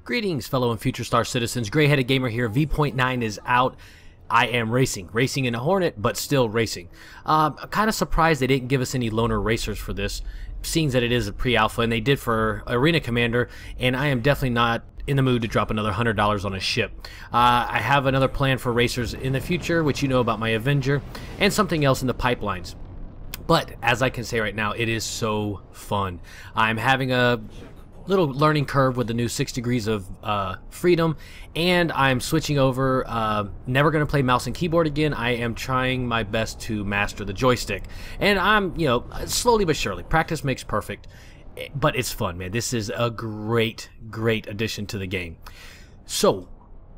Greetings, fellow and future star citizens. Gray-headed gamer here. V0.9 is out. I am racing in a Hornet, but still racing. I'm kind of surprised they didn't give us any loaner racers for this, seeing that it is a pre-alpha, and they did for Arena Commander, and I am definitely not in the mood to drop another $100 on a ship. I have another plan for racers in the future, which you know about my Avenger, and something else in the pipelines. But, as I can say right now, it is so fun. I'm having a little learning curve with the new 6 degrees of freedom, and I'm switching over. Never going to play mouse and keyboard again. I am trying my best to master the joystick, and I'm, slowly but surely. Practice makes perfect, but it's fun, man. This is a great addition to the game. So,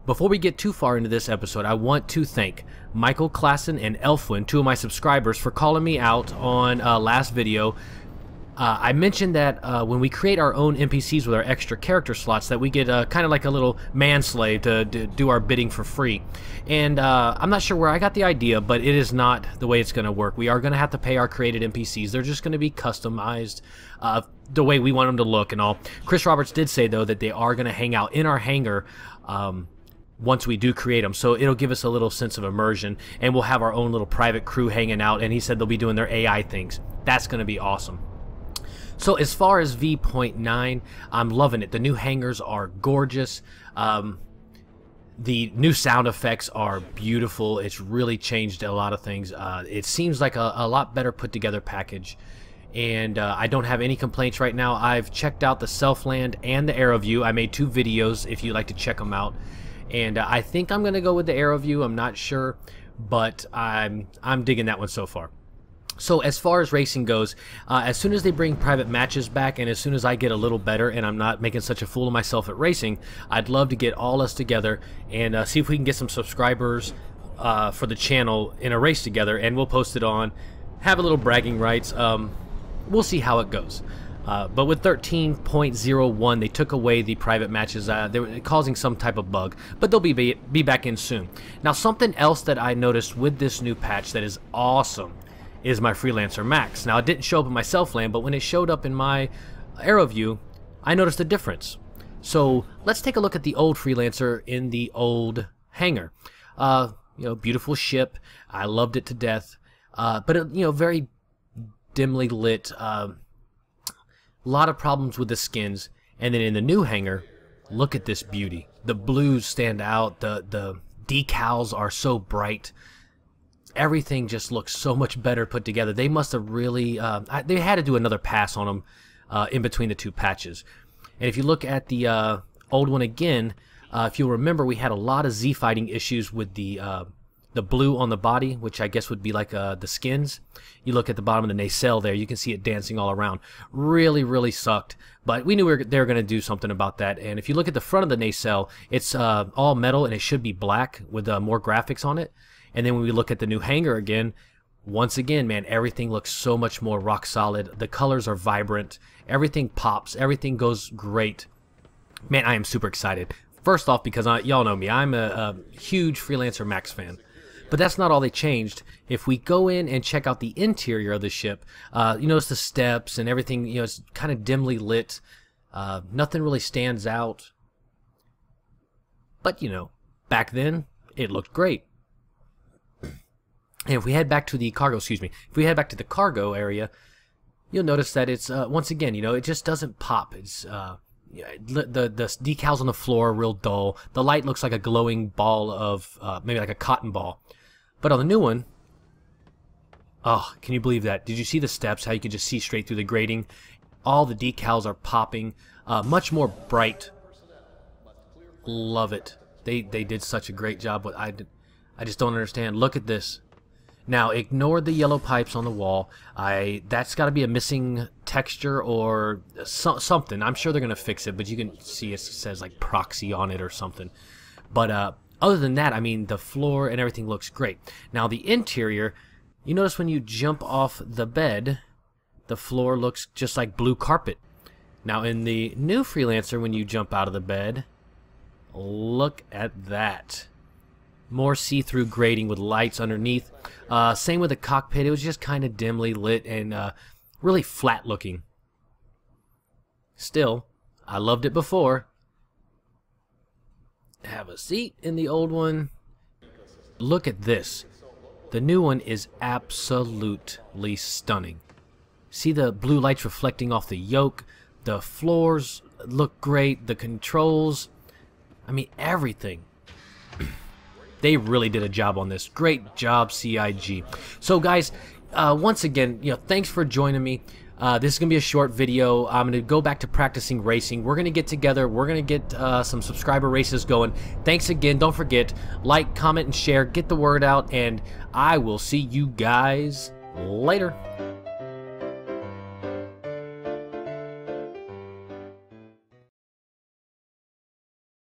before we get too far into this episode, I want to thank Michael Klassen and Elfwin, 2 of my subscribers, for calling me out on last video. I mentioned that when we create our own NPCs with our extra character slots, that we get kind of like a little manslave to do our bidding for free. And I'm not sure where I got the idea, but it is not the way it's going to work. We are going to have to pay our created NPCs. They're just going to be customized the way we want them to look and all. Chris Roberts did say, though, that they are going to hang out in our hangar once we do create them, so it'll give us a little sense of immersion, and we'll have our own little private crew hanging out, and he said they'll be doing their AI things. That's going to be awesome. So as far as V0.9, I'm loving it. The new hangars are gorgeous. The new sound effects are beautiful. It's really changed a lot of things. It seems like a lot better put together package, and I don't have any complaints right now. I've checked out the Self-Land and the Aero View. I made 2 videos if you'd like to check them out, and I think I'm gonna go with the Aero View. I'm not sure, but I'm digging that one so far. So as far as racing goes, as soon as they bring private matches back, and as soon as I get a little better and I'm not making such a fool of myself at racing, I'd love to get all us together and see if we can get some subscribers for the channel in a race together, and we'll post it on, have a little bragging rights. We'll see how it goes. But with 13.01, they took away the private matches. They were causing some type of bug, but they'll be back in soon. Now, something else that I noticed with this new patch that is awesome is my Freelancer Max. Now, it didn't show up in my Self-Land, but when it showed up in my Aero View, I noticed a difference. So let's take a look at the old Freelancer in the old hangar. Beautiful ship. I loved it to death. But it, very dimly lit. A lot of problems with the skins. And then in the new hangar, look at this beauty. The blues stand out. The decals are so bright. Everything just looks so much better put together. They must have really they had to do another pass on them in between the 2 patches. And if you look at the old one again, if you'll remember, we had a lot of Z fighting issues with the blue on the body, which I guess would be like the skins. You look at the bottom of the nacelle there, you can see it dancing all around. Really sucked, but we knew they were going to do something about that. And if you look at the front of the nacelle, it's all metal, and it should be black with more graphics on it. And then when we look at the new hangar again, once again, man, everything looks so much more rock solid. The colors are vibrant. Everything pops. Everything goes great. Man, I am super excited. First off, because y'all know me, I'm a huge Freelancer Max fan. But that's not all they changed. If we go in and check out the interior of the ship, you notice the steps and everything, it's kind of dimly lit. Nothing really stands out. But, back then, it looked great. And if we head back to the cargo, if we head back to the cargo area, you'll notice that it's, once again, it just doesn't pop. It's, the decals on the floor are real dull. The light looks like a glowing ball of, maybe like a cotton ball. But on the new one, oh, can you believe that? Did you see the steps, how you can just see straight through the grating? All the decals are popping, much more bright. Love it. They did such a great job. But I just don't understand. Look at this. Now, ignore the yellow pipes on the wall. That's got to be a missing texture or something. I'm sure they're going to fix it, but you can see it says like proxy on it or something. But other than that, I mean, the floor and everything looks great. Now, the interior, you notice when you jump off the bed, the floor looks just like blue carpet. Now, in the new Freelancer, when you jump out of the bed, look at that. More see-through grating with lights underneath. Same with the cockpit. It was just kind of dimly lit and really flat looking. Still, I loved it before. have a seat in the old one. Look at this. The new one is absolutely stunning. See the blue lights reflecting off the yoke. The floors look great. The controls. I mean, everything. They really did a job on this. Great job, CIG. So guys, once again, thanks for joining me. This is going to be a short video. I'm going to go back to practicing racing. We're going to get together. We're going to get some subscriber races going. Thanks again. Don't forget, like, comment, and share. Get the word out, and I will see you guys later.